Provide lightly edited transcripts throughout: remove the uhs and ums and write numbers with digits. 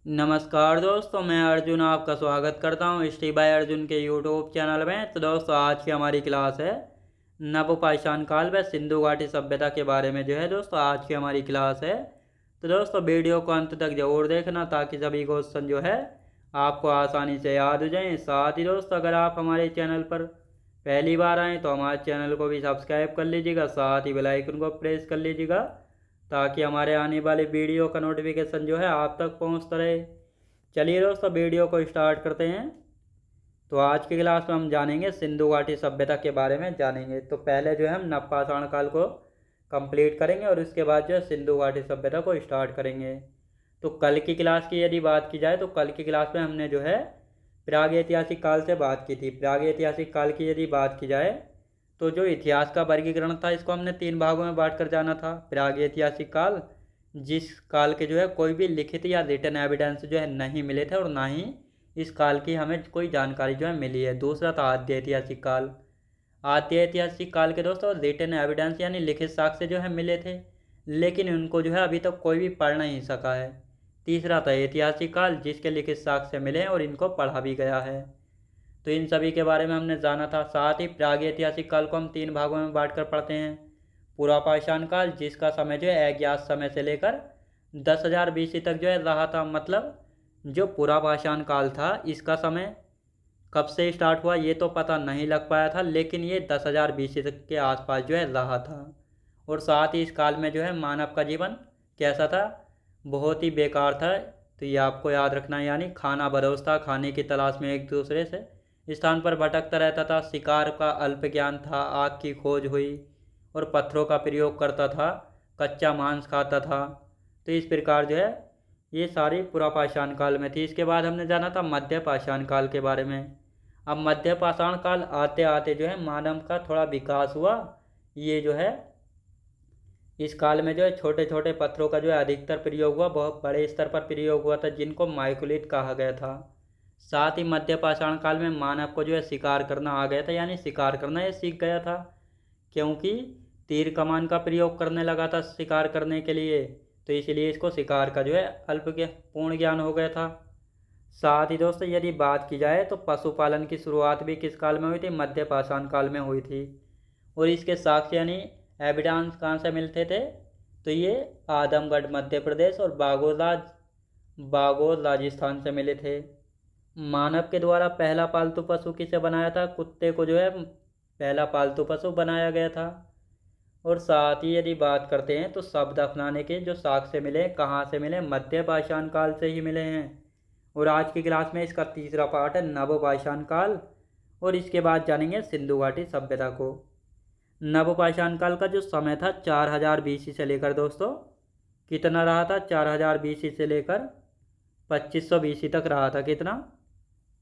नमस्कार दोस्तों, मैं अर्जुन आपका स्वागत करता हूँ स्टी बाय अर्जुन के यूट्यूब चैनल में। तो दोस्तों, आज की हमारी क्लास है नवपाषाण काल व सिंधु घाटी सभ्यता के बारे में। जो है दोस्तों, आज की हमारी क्लास है। तो दोस्तों, वीडियो को अंत तक जरूर देखना ताकि सभी क्वेश्चन जो है आपको आसानी से याद हो जाएं। साथ ही दोस्तों, अगर आप हमारे चैनल पर पहली बार आएँ तो हमारे चैनल को भी सब्सक्राइब कर लीजिएगा, साथ ही बेल आइकन को प्रेस कर लीजिएगा ताकि हमारे आने वाले वीडियो का नोटिफिकेशन जो है आप तक पहुंचता रहे। चलिए दोस्तों, वीडियो को स्टार्ट करते हैं। तो आज की क्लास में हम जानेंगे सिंधु घाटी सभ्यता के बारे में जानेंगे। तो पहले जो है हम नवपाषाण काल को कंप्लीट करेंगे और उसके बाद जो है सिंधु घाटी सभ्यता को स्टार्ट करेंगे। तो कल की क्लास की यदि बात की जाए तो कल की क्लास में हमने जो है प्रागैतिहासिक काल से बात की थी। प्रागैतिहासिक काल की यदि बात की जाए तो जो इतिहास का वर्गीकरण था इसको हमने 3 भागों में बांट कर जाना था। प्रागैतिहासिक काल, जिस काल के जो है कोई भी लिखित या रिटन एविडेंस जो है नहीं मिले थे और ना ही इस काल की हमें कोई जानकारी जो है मिली है। दूसरा था आद्य ऐतिहासिक काल। आद्य ऐतिहासिक काल के दोस्तों रिटन एविडेंस यानी लिखित साक्ष्य जो है मिले थे, लेकिन उनको जो है अभी तक कोई भी पढ़ नहीं सका है। तीसरा था ऐतिहासिक काल, जिसके लिखित साक्ष्य मिले हैं और इनको पढ़ा भी गया है। तो इन सभी के बारे में हमने जाना था। साथ ही प्रागैतिहासिक काल को हम 3 भागों में बांट कर पढ़ते हैं। पुरापाषाण काल, जिसका समय जो है अज्ञात समय से लेकर 10,000 BC तक जो है रहा था। मतलब जो पुरापाषाण काल था इसका समय कब से स्टार्ट हुआ ये तो पता नहीं लग पाया था, लेकिन ये 10,000 BC तक के आसपास जो है रहा था। और साथ ही इस काल में जो है मानव का जीवन कैसा था, बहुत ही बेकार था। तो ये आपको याद रखना है, यानी खाना बदोश था, खाने की तलाश में एक दूसरे से स्थान पर भटकता रहता था। शिकार का अल्प ज्ञान था, आग की खोज हुई और पत्थरों का प्रयोग करता था, कच्चा मांस खाता था। तो इस प्रकार जो है ये सारी पुरापाषाण काल में थी। इसके बाद हमने जाना था मध्य पाषाण काल के बारे में। अब मध्य पाषाण काल आते आते जो है मानव का थोड़ा विकास हुआ। ये जो है इस काल में जो है छोटे छोटे पत्थरों का जो है अधिकतर प्रयोग हुआ, बहुत बड़े स्तर पर प्रयोग हुआ था, जिनको माइकोलिथ कहा गया था। साथ ही मध्य पाषाण काल में मानव को जो है शिकार करना आ गया था, यानी शिकार करना ये सीख गया था, क्योंकि तीर कमान का प्रयोग करने लगा था शिकार करने के लिए। तो इसलिए इसको शिकार का जो है पूर्ण ज्ञान हो गया था। साथ ही दोस्तों, यदि बात की जाए तो पशुपालन की शुरुआत भी किस काल में हुई थी, मध्य पाषाण काल में हुई थी। और इसके साक्ष्य यानी एविडेंस कहाँ से मिलते थे, तो ये आदमगढ़ मध्य प्रदेश और बागोर राजस्थान से मिले थे। मानव के द्वारा पहला पालतू पशु किसे बनाया था, कुत्ते को जो है पहला पालतू पशु बनाया गया था। और साथ ही यदि बात करते हैं तो शब्द अपनाने के जो साक्ष्य मिले कहाँ से मिले, मध्य पाषाण काल से ही मिले हैं। और आज की क्लास में इसका तीसरा पार्ट है नवपाषाण काल, और इसके बाद जानेंगे सिंधु घाटी सभ्यता को। नवपाषाण काल का जो समय था 4000 BC से लेकर दोस्तों कितना रहा था, 4000 BC से लेकर 2500 BC तक रहा था। कितना,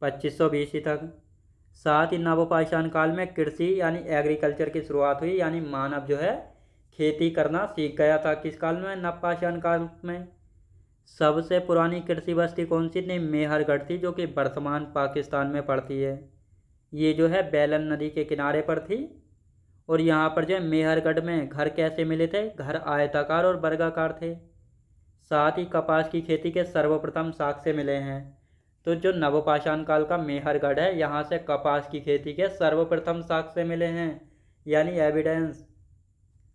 2500 BC तक। साथ ही नवपाषाण काल में कृषि यानी एग्रीकल्चर की शुरुआत हुई, यानी मानव जो है खेती करना सीख गया था। किस काल में, नवपाषाण काल में। सबसे पुरानी कृषि बस्ती कौन सी थी, मेहरगढ़ थी, जो कि वर्तमान पाकिस्तान में पड़ती है। ये जो है बेलन नदी के किनारे पर थी। और यहाँ पर जो है मेहरगढ़ में घर कैसे मिले थे, घर आयताकार और वर्गाकार थे। साथ ही कपास की खेती के सर्वप्रथम साक्ष्य मिले हैं। तो जो नवपाषाण काल का मेहरगढ़ है, यहाँ से कपास की खेती के सर्वप्रथम साक्ष्य मिले हैं, यानी एविडेंस।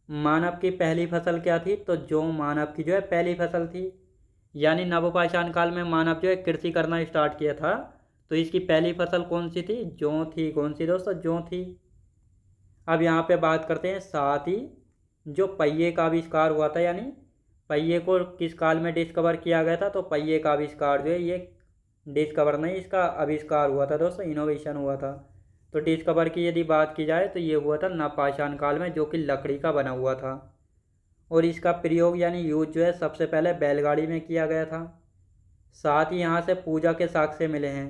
मानव की पहली फसल क्या थी, तो जौ मानव की जो है पहली फसल थी। यानी नवपाषाण काल में मानव जो है कृषि करना स्टार्ट किया था, तो इसकी पहली फसल कौन सी थी, जौ थी। कौन सी दोस्तों, जौ थी। अब यहाँ पे बात करते हैं साथ ही जो पहिए का आविष्कार हुआ था, यानी पहिए को किस काल में डिस्कवर किया गया था, तो पहिए का आविष्कार जो है ये डिस्कवर नहीं, इसका आविष्कार हुआ था दोस्तों, इनोवेशन हुआ था। तो डिस्कवर की यदि बात की जाए तो ये हुआ था नवपाषाण काल में, जो कि लकड़ी का बना हुआ था। और इसका प्रयोग यानी यूज जो है सबसे पहले बैलगाड़ी में किया गया था। साथ ही यहाँ से पूजा के साक्ष्य मिले हैं।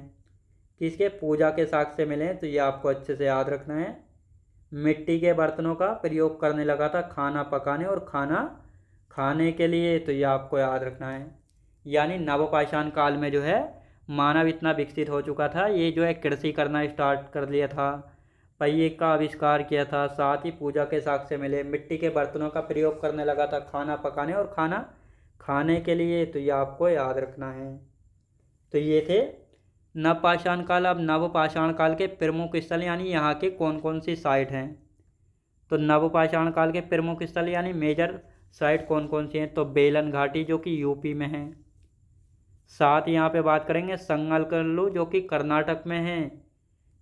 किसके, पूजा के साक्ष्य मिले हैं, तो ये आपको अच्छे से याद रखना है। मिट्टी के बर्तनों का प्रयोग करने लगा था खाना पकाने और खाना खाने के लिए, तो ये आपको याद रखना है। यानी नवपाषाण काल में जो है मानव इतना विकसित हो चुका था, ये जो है कृषि करना स्टार्ट कर लिया था, पहिए का आविष्कार किया था। साथ ही पूजा के साक्ष्य मिले, मिट्टी के बर्तनों का प्रयोग करने लगा था खाना पकाने और खाना खाने के लिए, तो ये आपको याद रखना है। तो ये थे नवपाषाण काल। अब नवपाषाण काल के प्रमुख स्थल यानी यहाँ के कौन कौन सी साइट हैं। तो नवपाषाण काल के प्रमुख स्थल यानी मेजर साइट कौन कौन सी हैं, तो बेलन घाटी जो कि यूपी में है। साथ यहाँ पे बात करेंगे संगनकल्लू जो कि कर्नाटक में है।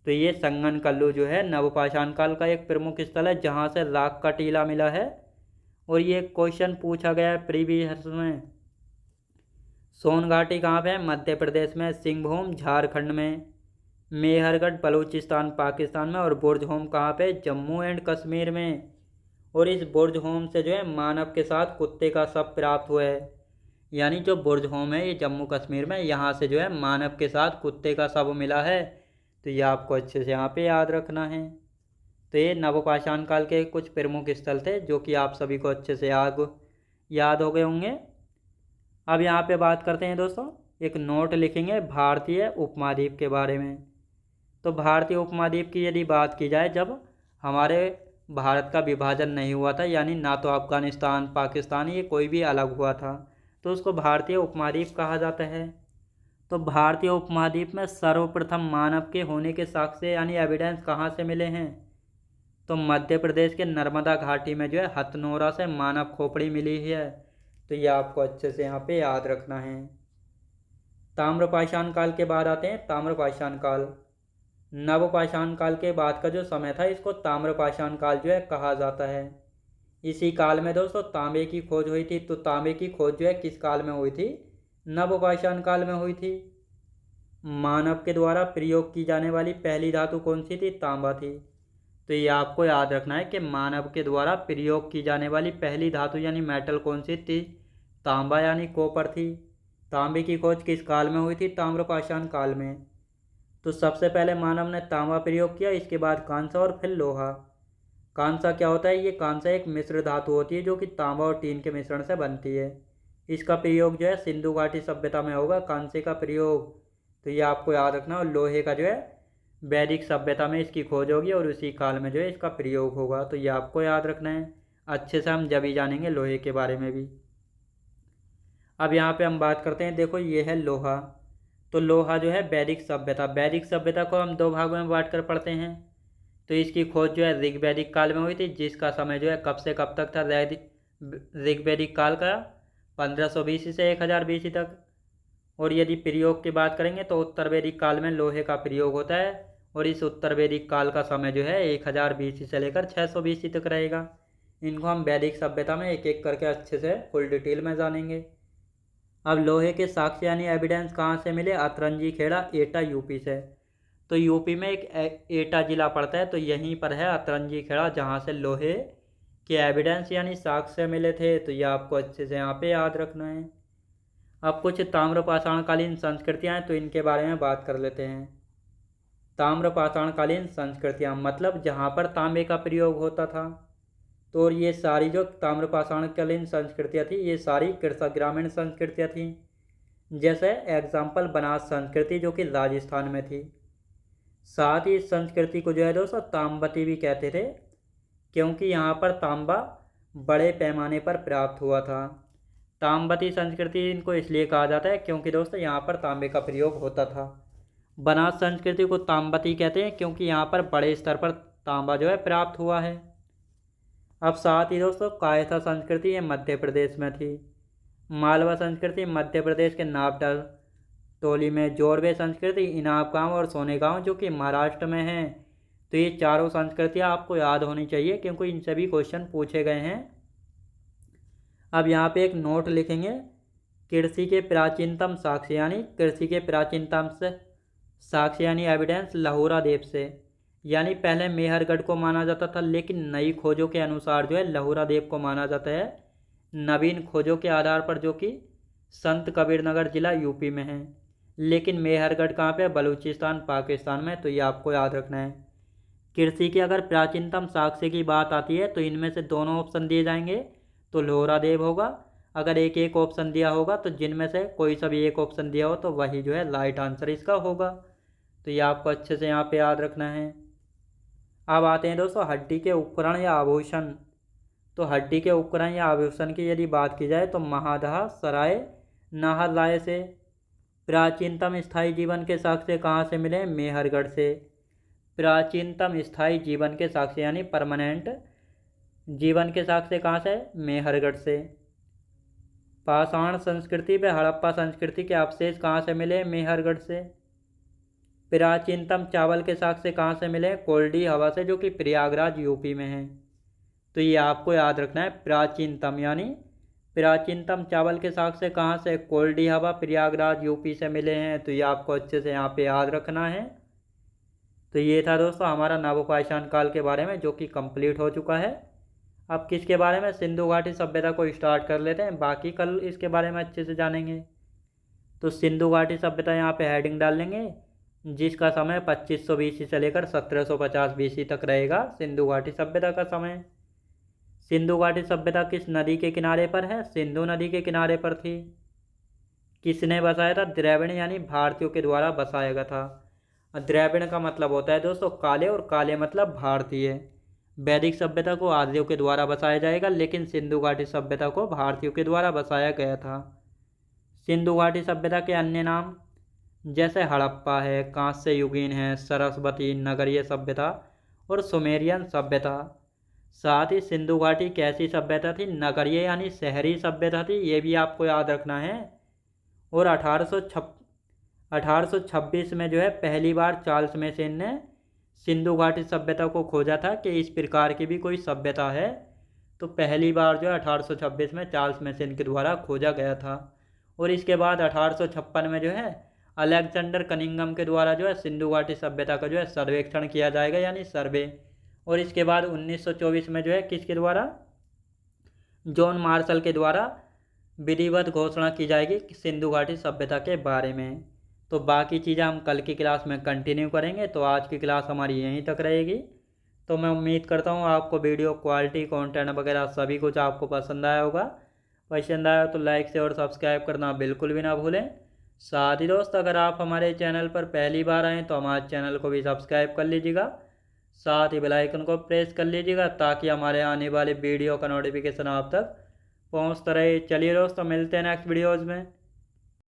तो ये संगनकल्लू जो है नवपाषाण काल का एक प्रमुख स्थल है जहाँ से राख का टीला मिला है। और ये क्वेश्चन पूछा गया है प्रीवियस में। सोन घाटी कहाँ पे है, मध्य प्रदेश में। सिंहभूम झारखंड में। मेहरगढ़ बलूचिस्तान पाकिस्तान में। और बुर्जहोम कहाँ पे, जम्मू एंड कश्मीर में। और इस बुर्जहोम से जो है मानव के साथ कुत्ते का शव प्राप्त हुआ है। यानी जो बुर्जहोम है ये जम्मू कश्मीर में, यहाँ से जो है मानव के साथ कुत्ते का शव मिला है। तो ये आपको अच्छे से यहाँ पे याद रखना है। तो ये नवपाषाण काल के कुछ प्रमुख स्थल थे जो कि आप सभी को अच्छे से याद हो गए होंगे। अब यहाँ पे बात करते हैं दोस्तों, एक नोट लिखेंगे भारतीय उपमहाद्वीप के बारे में। तो भारतीय उपमहाद्वीप की यदि बात की जाए, जब हमारे भारत का विभाजन नहीं हुआ था यानी ना तो अफगानिस्तान पाकिस्तान ये कोई भी अलग हुआ था, तो उसको भारतीय उपमहाद्वीप कहा जाता है। तो भारतीय उपमहाद्वीप में सर्वप्रथम मानव के होने के साक्ष्य यानी एविडेंस कहाँ से मिले हैं, तो मध्य प्रदेश के नर्मदा घाटी में जो है हथनोरा से मानव खोपड़ी मिली है। तो ये आपको अच्छे से यहाँ पे याद रखना है। ताम्रपाषाण काल के बाद आते हैं ताम्रपाषाण काल। नवपाषाण काल के बाद का जो समय था इसको ताम्रपाषाण काल जो है कहा जाता है। इसी काल में दोस्तों तांबे की खोज हुई थी। तो तांबे की खोज जो है किस काल में हुई थी, नवपाषाण काल में हुई थी। मानव के द्वारा प्रयोग की जाने वाली पहली धातु कौन सी थी, तांबा थी। तो ये आपको याद रखना है कि मानव के द्वारा प्रयोग की जाने वाली पहली धातु यानी मेटल कौन सी थी, तांबा यानी कॉपर थी। तांबे की खोज किस काल में हुई थी, ताम्रपाषाण काल में। तो सबसे पहले मानव ने तांबा प्रयोग किया, इसके बाद कांसा और फिर लोहा। कांसा क्या होता है, ये कांसा एक मिश्र धातु होती है जो कि तांबा और टीन के मिश्रण से बनती है। इसका प्रयोग जो है सिंधु घाटी सभ्यता में होगा, कांसे का प्रयोग। तो ये आपको याद रखना। और लोहे का जो है वैदिक सभ्यता में इसकी खोज होगी और उसी काल में जो है इसका प्रयोग होगा। तो ये आपको याद रखना है। अच्छे से हम जब ही जानेंगे लोहे के बारे में भी। अब यहाँ पे हम बात करते हैं, देखो ये है लोहा। तो लोहा जो है वैदिक सभ्यता को हम दो भागों में बांट कर पढ़ते हैं। तो इसकी खोज जो है ऋग्वैदिक काल में हुई थी, जिसका समय जो है कब से कब तक था, ऋग्वैदिक काल का 1500 BC से 1000 BC तक। और यदि प्रयोग की बात करेंगे तो उत्तर वैदिक काल में लोहे का प्रयोग होता है और इस उत्तर वैदिक काल का समय जो है 1000 BC से लेकर 600 BC तक रहेगा। इनको हम वैदिक सभ्यता में एक एक करके अच्छे से फुल डिटेल में जानेंगे। अब लोहे के साक्ष्य यानी एविडेंस कहाँ से मिले, अतरंजी खेड़ा एटा यूपी से। तो यूपी में एक एटा जिला पड़ता है, तो यहीं पर है अतरंजी खेड़ा जहाँ से लोहे के एविडेंस यानी साक्ष्य मिले थे। तो ये आपको अच्छे से यहाँ पे याद रखना है। अब कुछ ताम्रपाषाणकालीन संस्कृतियाँ हैं, तो इनके बारे में बात कर लेते हैं। ताम्रपाषाणकालीन संस्कृतियाँ मतलब जहाँ पर तांबे का प्रयोग होता था। तो ये सारी जो ताम्रपाषाणकालीन संस्कृतियाँ थी ये सारी कृषक ग्रामीण संस्कृतियाँ थीं। जैसे एग्जाम्पल बनास संस्कृति जो कि राजस्थान में थी। साथ ही इस संस्कृति को जो है दोस्तों ताम्बती भी कहते थे, क्योंकि यहाँ पर तांबा बड़े पैमाने पर प्राप्त हुआ था। ताम्बती संस्कृति इनको इसलिए कहा जाता है क्योंकि दोस्तों यहाँ पर तांबे का प्रयोग होता था। बनास संस्कृति को ताम्बती कहते हैं क्योंकि यहाँ पर बड़े स्तर पर तांबा जो है प्राप्त हुआ है। अब साथ ही दोस्तों कायथा संस्कृति ये मध्य प्रदेश में थी। मालवा संस्कृति मध्य प्रदेश के नापटा टोली में। जोरवे संस्कृति इनाम गाँव और सोने गाँव जो कि महाराष्ट्र में है। तो ये चारों संस्कृतियाँ आपको याद होनी चाहिए क्योंकि इनसे भी क्वेश्चन पूछे गए हैं। अब यहाँ पे एक नोट लिखेंगे, कृषि के प्राचीनतम साक्ष्य यानी कृषि के प्राचीनतम साक्ष्य यानी एविडेंस लहुरा देव से। यानी पहले मेहरगढ़ को माना जाता था, लेकिन नई खोजों के अनुसार जो है लहुरा देव को माना जाता है। नवीन खोजों के आधार पर जो कि संत कबीरनगर जिला यूपी में है, लेकिन मेहरगढ़ कहाँ पे, बलूचिस्तान पाकिस्तान में। तो ये आपको याद रखना है। कृषि के अगर प्राचीनतम साक्ष्य की बात आती है तो इनमें से दोनों ऑप्शन दिए जाएंगे, तो लोहरा देव होगा। अगर एक एक ऑप्शन दिया होगा तो जिनमें से कोई सा भी एक ऑप्शन दिया हो तो वही जो है राइट आंसर इसका होगा। तो ये आपको अच्छे से यहाँ पे याद रखना है। अब आते हैं दोस्तों हड्डी के उपकरण या आभूषण। तो हड्डी के उपकरण या आभूषण की यदि बात की जाए तो महादहा सराय नाहरलाए से। प्राचीनतम स्थायी जीवन के साक्ष्य कहाँ से मिले? मेहरगढ़ से। प्राचीनतम स्थायी जीवन के साक्ष्य यानी परमानेंट जीवन के साक्ष्य कहाँ से? मेहरगढ़ से। पाषाण संस्कृति व हड़प्पा संस्कृति के अवशेष कहाँ से मिले? मेहरगढ़ से। प्राचीनतम चावल के साक्ष्य कहाँ से मिले? कोल्डी हवा से, जो कि प्रयागराज यूपी में है। तो ये आपको याद रखना है, प्राचीनतम यानी प्राचीनतम चावल के साक्ष्य कहाँ से? कोल्डी हवा प्रयागराज यूपी से मिले हैं। तो ये आपको अच्छे से यहाँ पे याद रखना है। तो ये था दोस्तों हमारा नवपाषाण काल के बारे में, जो कि कंप्लीट हो चुका है। अब किसके बारे में? सिंधु घाटी सभ्यता को स्टार्ट कर लेते हैं, बाकी कल इसके बारे में अच्छे से जानेंगे। तो सिंधु घाटी सभ्यता यहाँ पे हेडिंग डाल लेंगे, जिसका समय 2500 BC से लेकर 1750 BC तक रहेगा सिंधु घाटी सभ्यता का समय। सिंधु घाटी सभ्यता किस नदी के किनारे पर है? सिंधु नदी के किनारे पर थी। किसने बसाया था? द्रविड़ यानी भारतीयों के द्वारा बसाया गया था। द्रविड़ का मतलब होता है दोस्तों काले, और काले मतलब भारतीय। वैदिक सभ्यता को आर्यों के द्वारा बसाया जाएगा, लेकिन सिंधु घाटी सभ्यता को भारतीयों के द्वारा बसाया गया था। सिंधु घाटी सभ्यता के अन्य नाम जैसे हड़प्पा है, कांस्य युगीन है, सरस्वती, नगरीय सभ्यता और सुमेरियन सभ्यता। साथ ही सिंधु घाटी कैसी सभ्यता थी? नगरीय यानी शहरी सभ्यता थी, ये भी आपको याद रखना है। और 1826 में जो है पहली बार चार्ल्स मेसन ने सिंधु घाटी सभ्यता को खोजा था कि इस प्रकार की भी कोई सभ्यता है। तो पहली बार जो है 1826 में चार्ल्स मेसन के द्वारा खोजा गया था। और इसके बाद 1856 में जो है अलेक्जेंडर कनिंघम के द्वारा जो है सिंधु घाटी सभ्यता का जो है सर्वेक्षण किया जाएगा, यानी सर्वे। और इसके बाद 1924 में जो है किसके द्वारा? जॉन मार्शल के द्वारा विधिवत घोषणा की जाएगी सिंधु घाटी सभ्यता के बारे में। तो बाकी चीज़ें हम कल की क्लास में कंटिन्यू करेंगे। तो आज की क्लास हमारी यहीं तक रहेगी। तो मैं उम्मीद करता हूँ आपको वीडियो क्वालिटी, कंटेंट वगैरह सभी कुछ आपको पसंद आया होगा। पसंद आया तो लाइक से और सब्सक्राइब करना बिल्कुल भी ना भूलें। साथ ही दोस्त अगर आप हमारे चैनल पर पहली बार आएँ तो हमारे चैनल को भी सब्सक्राइब कर लीजिएगा, साथ ही बेल आइकन को प्रेस कर लीजिएगा, ताकि हमारे आने वाले वीडियो का नोटिफिकेशन आप तक पहुंचता रहे। चलिए दोस्तों, मिलते हैं नेक्स्ट वीडियोज़ में।